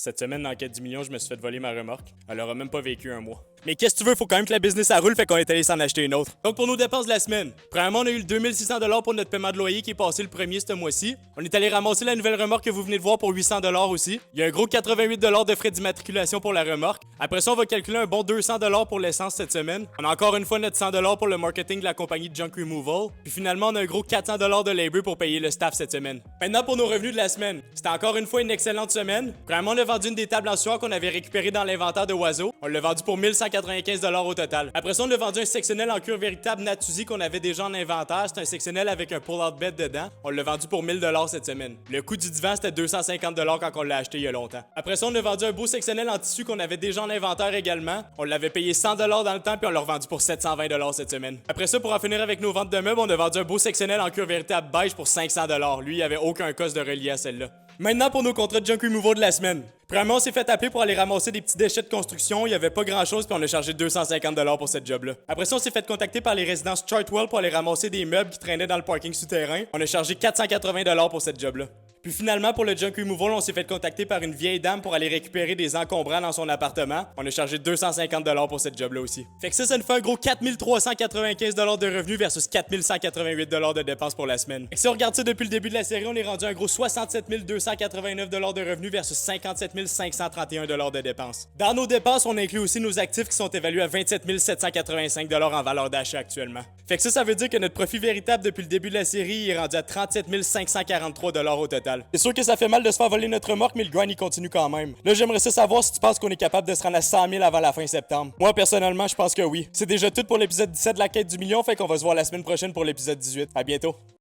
Cette semaine, dans Quête du million, je me suis fait voler ma remorque. Elle aura même pas vécu un mois. Mais qu'est-ce que tu veux, faut quand même que la business elle roule, fait qu'on est allé s'en acheter une autre. Donc pour nos dépenses de la semaine, premièrement, on a eu le 2600$ pour notre paiement de loyer qui est passé le premier ce mois-ci. On est allé ramasser la nouvelle remorque que vous venez de voir pour 800$ aussi. Il y a un gros 88$ de frais d'immatriculation pour la remorque. Après ça, on va calculer un bon 200$ pour l'essence cette semaine. On a encore une fois notre 100$ pour le marketing de la compagnie de Junk Removal. Puis finalement, on a un gros 400$ de labor pour payer le staff cette semaine. Maintenant pour nos revenus de la semaine. C'était encore une fois une excellente semaine. Premièrement, on a vendu une des tables en sueur qu'on avait récupérées dans l'inventaire de Oiseau. On l'a vendu pour 1195$ au total. Après ça, on a vendu un sectionnel en cuir véritable Natuzzi qu'on avait déjà en inventaire. C'est un sectionnel avec un pull-out bed dedans. On l'a vendu pour 1000$ cette semaine. Le coût du divan, c'était 250$ quand on l'a acheté il y a longtemps. Après ça, on a vendu un beau sectionnel en tissu qu'on avait déjà en inventaire également. On l'avait payé 100$ dans le temps, puis on l'a revendu pour 720$ cette semaine. Après ça, pour en finir avec nos ventes de meubles, on a vendu un beau sectionnel en cuir véritable beige pour 500$. Lui, il n'y avait aucun cost de relié à celle-là. Maintenant pour nos contrats de junk removal de la semaine. Premièrement, on s'est fait appeler pour aller ramasser des petits déchets de construction. Il n'y avait pas grand-chose, puis on a chargé 250$ pour cette job-là. Après ça, on s'est fait contacter par les résidences Chartwell pour aller ramasser des meubles qui traînaient dans le parking souterrain. On a chargé 480$ pour cette job-là. Puis finalement, pour le junk removal, on s'est fait contacter par une vieille dame pour aller récupérer des encombrants dans son appartement. On a chargé 250$ pour cette job-là aussi. Fait que ça nous fait un gros 4395$ de revenus versus 4188$ de dépenses pour la semaine. Et si on regarde ça depuis le début de la série, on est rendu un gros 67 289$ de revenus versus 57 531$ de dépenses. Dans nos dépenses, on inclut aussi nos actifs qui sont évalués à 27 785$ en valeur d'achat actuellement. Fait que ça veut dire que notre profit véritable depuis le début de la série est rendu à 37 543$ au total. C'est sûr que ça fait mal de se faire voler notre remorque, mais le grind il continue quand même. Là, j'aimerais savoir si tu penses qu'on est capable de se rendre à 100 000 avant la fin septembre. Moi, personnellement, je pense que oui. C'est déjà tout pour l'épisode 17 de la quête du million, fait qu'on va se voir la semaine prochaine pour l'épisode 18. À bientôt.